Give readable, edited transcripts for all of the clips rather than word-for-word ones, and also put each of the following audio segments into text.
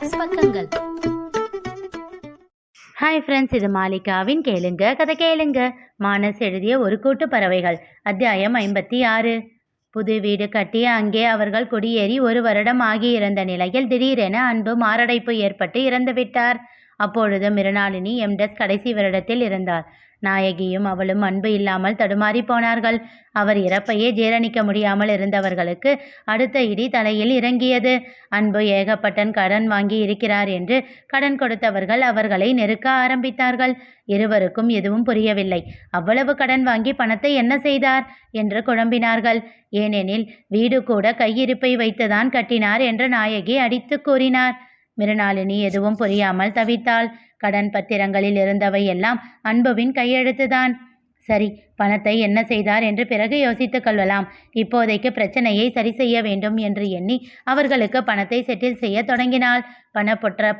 Minus பக்கங்கள். Hi friends, இது மாலிகாவின் கேளுங்க கதை கேளுங்க. மானஸ் எழுதிய ஒரு கூட்டு பறவைகள், அத்தியாயம் 56. புது வீடு கட்டி அங்கே அவர்கள் குடியேறி 1 வருடம் ஆகியிருந்த நிலையில் திடீரென அன்பு மாரடைப்பு ஏற்பட்டு இறந்துவிட்டார். அப்பொழுது மிருணாளினி எம்டெஸ் கடைசி வருடத்தில் இருந்தார். நாயகியும் அவளும் அன்பு இல்லாமல் தடுமாறி போனார்கள். அவர் இறப்பையே ஜீரணிக்க முடியாமல் இருந்தவர்களுக்கு அடுத்த இடி தலையில் இறங்கியது. அன்பு ஏகப்பட்டன் கடன் வாங்கி இருக்கிறார் என்று கடன் கொடுத்தவர்கள் அவர்களை நெருக்க ஆரம்பித்தார்கள். இருவருக்கும் எதுவும் புரியவில்லை. அவ்வளவு கடன் வாங்கி பணத்தை என்ன செய்தார் என்று குழம்பினார்கள். ஏனெனில் வீடு கூட கையிருப்பை வைத்துதான் கட்டினார் என்று நாயகி அடித்து கூறினார். மிருணாளினி எதுவும் புரியாமல் தவித்தாள். கடன் பத்திரங்களில் இருந்தவை எல்லாம் அன்புவின் கையெழுத்துதான். சரி, பணத்தை என்ன செய்தார் என்று பிறகு யோசித்துக் கொள்ளலாம். இப்போதைக்கு பிரச்சனையை சரி செய்ய வேண்டும் என்று எண்ணி அவர்களுக்கு பணத்தை செட்டில் செய்ய தொடங்கினாள்.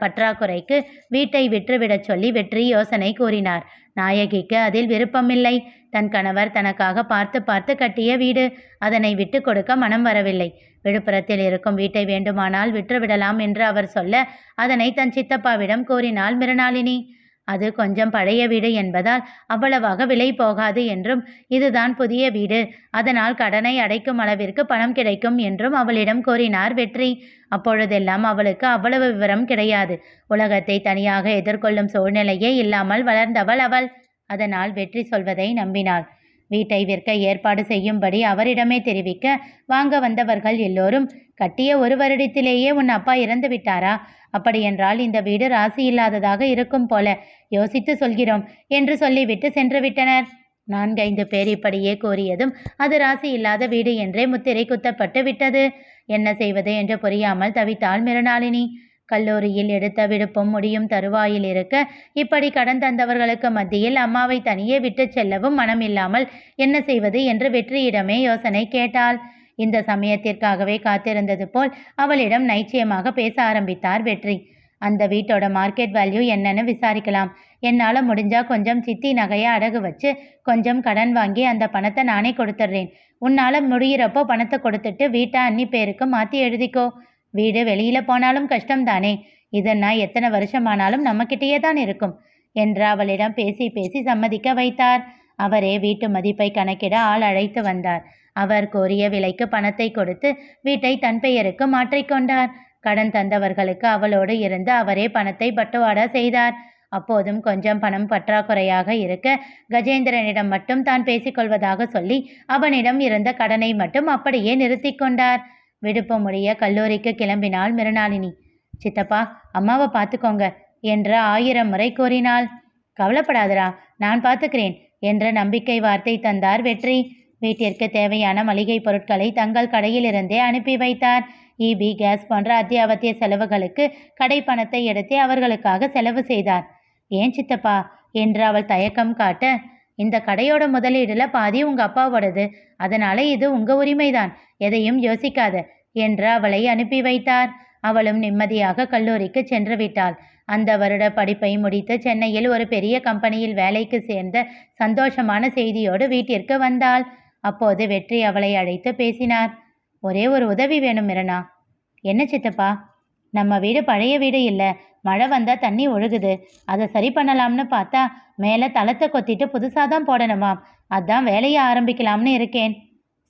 பற்றாக்குறைக்கு வீட்டை விற்றுவிடச் சொல்லி வெற்றி யோசனை கூறினார். நாயகிக்கு அதில் விருப்பமில்லை. தன் கணவர் தனக்காக பார்த்து பார்த்து கட்டிய வீடு, அதனை விட்டு கொடுக்க மனம் வரவில்லை. விழுப்புரத்தில் இருக்கும் வீட்டை வேண்டுமானால் விற்றுவிடலாம் என்று அவர் சொல்ல அதனை தன் சித்தப்பாவிடம் கூறினாள் மிருணாளினி. அது கொஞ்சம் பழைய வீடு என்பதால் அவ்வளவாக விலை போகாது என்றும், இதுதான் புதிய வீடு, அதனால் கடனை அடைக்கும் அளவிற்கு பணம் கிடைக்கும் என்றும் அவளிடம் கூறினார் வெற்றி. அப்பொழுதெல்லாம் அவளுக்கு அவ்வளவு விவரம் கிடையாது. உலகத்தை தனியாக எதிர்கொள்ளும் சூழ்நிலையே இல்லாமல் வளர்ந்தவள் அவள். அதனால் வெற்றி சொல்வதை நம்பினாள். வீட்டை விற்க ஏற்பாடு செய்யும்படி அவரிடமே தெரிவிக்க வாங்க வந்தவர்கள் எல்லோரும், கட்டிய 1 வருடத்திலேயே உன் அப்பா இறந்து விட்டாரா? அப்படியென்றால் இந்த வீடு ராசி இல்லாததாக இருக்கும் போல, யோசித்து சொல்கிறோம் என்று சொல்லிவிட்டு சென்று விட்டனர். 4-5 பேர் இப்படியே கூறியதும் அது ராசி இல்லாத வீடு என்றே முத்திரை குத்தப்பட்டு விட்டது. என்ன செய்வது என்று புரியாமல் தவித்தாள் மிருணாளினி. கல்லூரியில் எடுத்த விடுப்பும் முடியும் தருவாயில் இருக்க இப்படி கடன் தந்தவர்களுக்கு மத்தியில் அம்மாவை தனியே விட்டு செல்லவும் மனம் இல்லாமல் என்ன செய்வது என்று வெற்றியிடமே யோசனை கேட்டாள். இந்த சமயத்திற்காகவே காத்திருந்தது போல் அவளிடம் நைச்சியமாக பேச ஆரம்பித்தார் வெற்றி. அந்த வீட்டோட மார்க்கெட் வேல்யூ என்னன்னு விசாரிக்கலாம். என்னால் முடிஞ்சா கொஞ்சம் சித்தி நகையை அடகு வச்சு கொஞ்சம் கடன் வாங்கி அந்த பணத்தை நானே கொடுத்துட்றேன். உன்னால் முடிகிறப்போ பணத்தை கொடுத்துட்டு வீட்டை அன்னி பேருக்கு மாற்றி எழுதிக்கோ. வீடு வெளியில் போனாலும் கஷ்டம்தானே, இதன்னா எத்தனை வருஷமானாலும் நம்மக்கிட்டேயே தான் இருக்கும் என்று அவளிடம் பேசி பேசி சம்மதிக்க வைத்தார். அவரே வீட்டு மதிப்பை கணக்கிட ஆள் அழைத்து வந்தார். அவர் கோரிய விலைக்கு பணத்தை கொடுத்து வீட்டை தன் பெயருக்கு மாற்றிக்கொண்டார். கடன் தந்தவர்களுக்கு அவளோடு இருந்து அவரே பணத்தை பட்டுவாடா செய்தார். அப்போதும் கொஞ்சம் பணம் பற்றாக்குறையாக இருக்க கஜேந்திரனிடம் மட்டும் தான் பேசிக்கொள்வதாக சொல்லி அவனிடம் இருந்த கடனை மட்டும் அப்படியே நிறுத்தி கொண்டார். விடுப்பு முடிய கல்லூரிக்கு கிளம்பினாள் மிருணாளினி. சித்தப்பா, அம்மாவை பார்த்துக்கோங்க என்ற 1000 முறை கூறினாள். கவலைப்படாதரா, நான் பார்த்துக்கிறேன் என்ற நம்பிக்கை வார்த்தை தந்தார் வெற்றி. வீட்டிற்கு தேவையான மளிகை பொருட்களை தங்கள் கடையிலிருந்தே அனுப்பி வைத்தார். ஈபி, கேஸ் போன்ற அத்தியாவசிய செலவுகளுக்கு கடை பணத்தை எடுத்து அவர்களுக்காக செலவு செய்தார். ஏன் சித்தப்பா என்று அவள் தயக்கம் காட்ட, இந்த கடையோட முதலீடுல பாதி உங்க அப்பாவோடது, அதனால இது உங்க உரிமைதான், எதையும் யோசிக்காத என்று அவளை அனுப்பி வைத்தார். அவளும் நிம்மதியாக கல்லூரிக்கு சென்று விட்டாள். அந்த வருட படிப்பை முடித்து சென்னையில் ஒரு பெரிய கம்பெனியில் வேலைக்கு சேர்ந்த சந்தோஷமான செய்தியோடு வீட்டிற்கு வந்தாள். அப்போது வெற்றி அவளை அழைத்து பேசினார். ஒரே ஒரு உதவி வேணும் மிரணா. என்ன சித்தப்பா? நம்ம வீடு பழைய வீடு இல்லை, மழை வந்தால் தண்ணி ஒழுகுது, அதை சரி பண்ணலாம்னு பார்த்தா மேலே தளத்தை கொத்திட்டு புதுசாக தான் போடணுமாம். அதான் வேலையை ஆரம்பிக்கலாம்னு இருக்கேன்.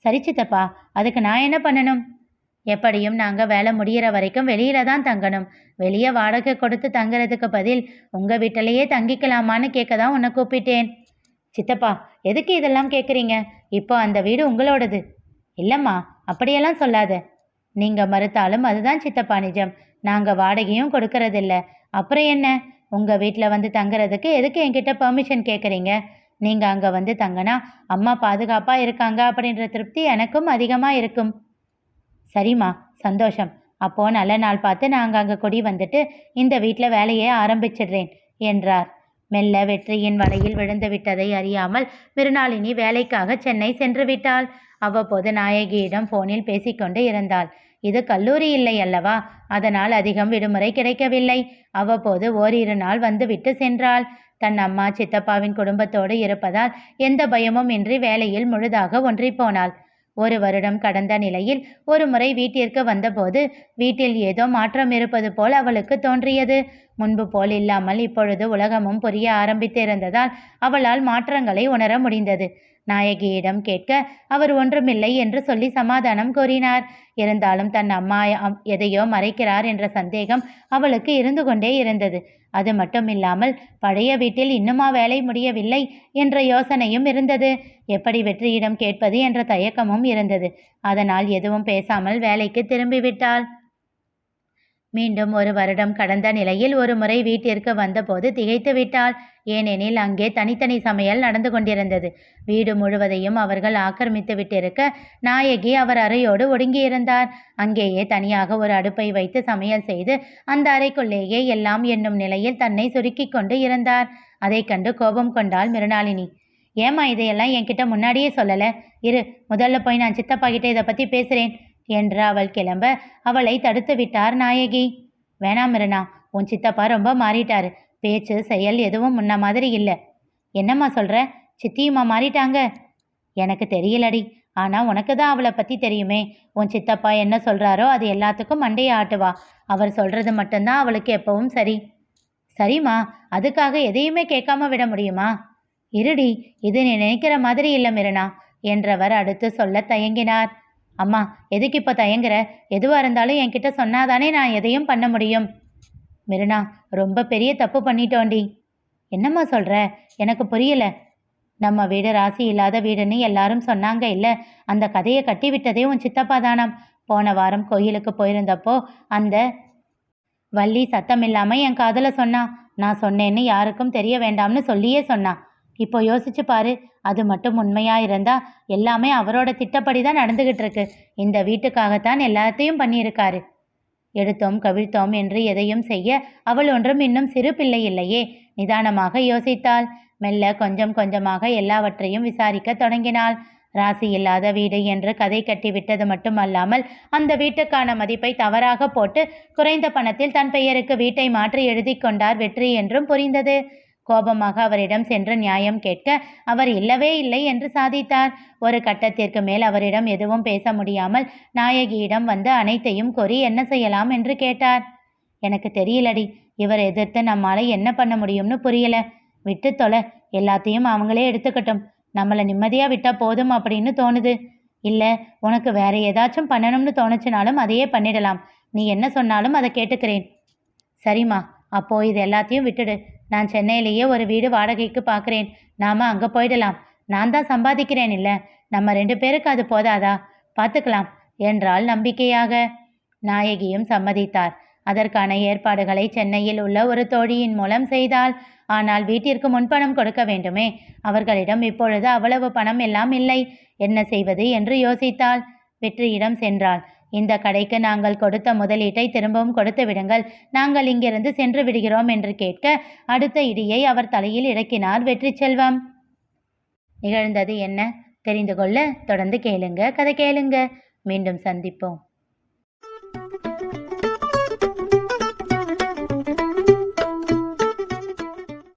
சரி சித்தப்பா, அதுக்கு நான் என்ன பண்ணணும்? எப்படியும் நாங்கள் வேலை முடிகிற வரைக்கும் வெளியில தான் தங்கணும். வெளியே வாடகை கொடுத்து தங்குறதுக்கு பதில் உங்கள் வீட்டிலையே தங்கிக்கலாமான்னு கேட்க தான் உன்னை கூப்பிட்டேன். சித்தப்பா, எதுக்கு இதெல்லாம் கேட்குறீங்க? இப்போ அந்த வீடு உங்களோடது. இல்லைம்மா, அப்படியெல்லாம் சொல்லாத. நீங்கள் மறுத்தாலும் அதுதான் சித்தப்பா நிஜம். நாங்கள் வாடகையும் கொடுக்கறதில்ல. அப்புறம் என்ன, உங்கள் வீட்டில் வந்து தங்குறதுக்கு எதுக்கு என்கிட்ட பெர்மிஷன் கேட்குறீங்க? நீங்கள் அங்கே வந்து தங்கினா அம்மா பாதுகாப்பாக இருக்காங்க அப்படின்ற திருப்தி எனக்கும் அதிகமாக இருக்கும். சரிம்மா, சந்தோஷம். அப்போது நல்ல நாள் பார்த்து நாங்கள் அங்கே குடி வந்துட்டு இந்த வீட்டில் வேலையை ஆரம்பிச்சிடுறேன் என்றார். மெல்ல வெற்றியின் வலையில் விழுந்து விட்டதை அறியாமல் மிருணாளினி வேலைக்காக சென்னை சென்று விட்டாள். அவ்வப்போது நாயகியிடம் போனில் பேசிக்கொண்டு இருந்தாள். இது கல்லூரி இல்லை அல்லவா, அதனால் அதிகம் விடுமுறை கிடைக்கவில்லை. அவ்வப்போது ஓரிரு நாள் வந்து விட்டு சென்றாள். தன் அம்மா சித்தப்பாவின் குடும்பத்தோடு இருப்பதால் எந்த பயமும் இன்றி வேலையில் முழுதாக ஒன்றி போனாள். 1 வருடம் கடந்த நிலையில் ஒரு முறை வீட்டிற்கு வந்தபோது வீட்டில் ஏதோ மாற்றம் இருப்பது போல் அவளுக்கு தோன்றியது. முன்பு போல் இல்லாமல் இப்பொழுது உலகமும் புரிய ஆரம்பித்திருந்ததால் அவளால் மாற்றங்களை உணர முடிந்தது. நாயகியிடம் கேட்க அவர் ஒன்றுமில்லை என்று சொல்லி சமாதானம் கூறினார். இருந்தாலும் தன் அம்மா எதையோ மறைக்கிறார் என்ற சந்தேகம் அவளுக்கு இருந்து கொண்டே இருந்தது. அது மட்டுமில்லாமல் பழைய வீட்டில் இன்னுமா வேலை முடியவில்லை என்ற யோசனையும் இருந்தது. எப்படி வெற்றியிடம் கேட்பது என்ற தயக்கமும் இருந்தது. அதனால் எதுவும் பேசாமல் வேலைக்கு திரும்பிவிட்டாள். மீண்டும் 1 வருடம் கடந்த நிலையில் ஒரு முறை வீட்டிற்கு வந்தபோது திகைத்து விட்டாள். ஏனெனில் அங்கே தனித்தனி சமையல் நடந்து கொண்டிருந்தது. வீடு முழுவதையும் அவர்கள் ஆக்கிரமித்து விட்டிருக்க நாயகி அவர் அறையோடு ஒடுங்கியிருந்தார். அங்கேயே தனியாக ஒரு அடுப்பை வைத்து சமையல் செய்து அந்த அறைக்குள்ளேயே எல்லாம் என்னும் நிலையில் தன்னை சுருக்கி கொண்டு இருந்தார். அதை கண்டு கோபம் கொண்டாள் மிருணாளினி. ஏமா இதையெல்லாம் என்கிட்ட முன்னாடியே சொல்லல? இரு, முதல்ல போய் நான் சித்தப்பா கிட்ட இதை பற்றி பேசுகிறேன் என்று அவள் கிளம்ப அவளை தடுத்து விட்டார் நாயகி. வேணாம் மிருணா, உன் சித்தப்பா ரொம்ப மாறிட்டாரு. பேச்சு செயல் எதுவும் முன்ன மாதிரி இல்லை. என்னம்மா சொல்ற? சித்தியுமா மாறிட்டாங்க? எனக்கு தெரியலடி, ஆனால் உனக்கு தான் அவளை பற்றி தெரியுமே. உன் சித்தப்பா என்ன சொல்கிறாரோ அது எல்லாத்துக்கும் மண்டையை ஆட்டுவா. அவர் சொல்கிறது மட்டும்தான் அவளுக்கு எப்பவும் சரி. சரிம்மா, அதுக்காக எதையுமே கேட்காம விட முடியுமா? இருடி, இது நீ நினைக்கிற மாதிரி இல்லை மிருணா என்றவர் அடுத்து சொல்ல தயங்கினார். அம்மா, எதுக்கு இப்போ தயங்குற? எதுவாக இருந்தாலும் என்கிட்ட சொன்னாதானே நான் எதையும் பண்ண முடியும். மிருணா, ரொம்ப பெரிய தப்பு பண்ணிட்டோண்டி. என்னம்மா சொல்கிற? எனக்கு புரியல. நம்ம வீடு ராசி இல்லாத வீடுன்னு எல்லாரும் சொன்னாங்க இல்லை? அந்த கதையை கட்டி விட்டதே உன் சித்தப்பா தானாம். போன வாரம் கோயிலுக்கு போயிருந்தப்போ அந்த வள்ளி சத்தம் இல்லாமல் என் காதில் சொன்னான். நான் சொன்னேன்னு யாருக்கும் தெரிய வேண்டாம்னு சொல்லியே சொன்னான். இப்போ யோசிச்சு பாரு, அது மட்டும் உண்மையா இருந்தா எல்லாமே அவரோட திட்டப்படி தான் நடந்துகிட்டு இருக்கு. இந்த வீட்டுக்காகத்தான் எல்லாத்தையும் பண்ணியிருக்காரு. எடுத்தோம் கவிழ்த்தோம் என்று எதையும் செய்ய அவள் ஒன்றும் இன்னும் சிறு பிள்ளை இல்லையே. நிதானமாக யோசித்தாள். மெல்ல கொஞ்சம் கொஞ்சமாக எல்லாவற்றையும் விசாரிக்க தொடங்கினாள். ராசி இல்லாத வீடு என்று கதை கட்டி விட்டது மட்டுமல்லாமல் அந்த வீட்டுக்கான மதிப்பை தவறாக போட்டு குறைந்த பணத்தில் தன் பெயருக்கு வீட்டை மாற்றி எழுதி கொண்டார் வெற்றி என்றும் புரிந்தது. கோபமாக அவரிடம் சென்று நியாயம் கேட்க அவர் இல்லவே இல்லை என்று சாதித்தார். ஒரு கட்டத்திற்கு மேல் அவரிடம் எதுவும் பேச முடியாமல் நாயகியிடம் வந்து அனைத்தையும் கோரி என்ன செய்யலாம் என்று கேட்டார். எனக்கு தெரியலடி, இவர் எதிர்த்து நம்மால என்ன பண்ண முடியும்னு புரியல. விட்டு தொலை, எல்லாத்தையும் அவங்களே எடுத்துக்கட்டும். நம்மளை நிம்மதியா விட்டா போதும் அப்படின்னு தோணுது. இல்ல, உனக்கு வேற ஏதாச்சும் பண்ணணும்னு தோணுச்சுனாலும் அதையே பண்ணிடலாம். நீ என்ன சொன்னாலும் அதை கேட்டுக்கிறேன். சரிம்மா, அப்போ இது எல்லாத்தையும் விட்டுடு. நான் சென்னையிலேயே ஒரு வீடு வாடகைக்கு பார்க்குறேன். நாம அங்கே போயிடலாம். நான் தான் சம்பாதிக்கிறேன் இல்லை? நம்ம 2 பேருக்கு அது போதாதா? பார்த்துக்கலாம் என்றாள் நம்பிக்கையாக. நாயகியும் சம்மதித்தார். அதற்கான ஏற்பாடுகளை சென்னையில் உள்ள ஒரு தோழியின் மூலம் செய்தாள். ஆனால் வீட்டிற்கு முன்பணம் கொடுக்க வேண்டுமே. அவர்களிடம் இப்பொழுது அவ்வளவு பணம் எல்லாம் இல்லை. என்ன செய்வது என்று யோசித்தாள். வெற்றியிடம் சென்றாள். இந்த கடைக்கு நாங்கள் கொடுத்த முதலீட்டை திரும்பவும் கொடுத்து விடுங்கள். நாங்கள் இங்கிருந்து சென்று விடுகிறோம் என்று கேட்க அடுத்த இடியை அவர் தலையில் இறக்கினார் வெற்றி செல்வம். நிகழ்ந்தது என்ன தெரிந்து கொள்ள தொடர்ந்து கேளுங்க. கதை கேளுங்க. மீண்டும் சந்திப்போம்.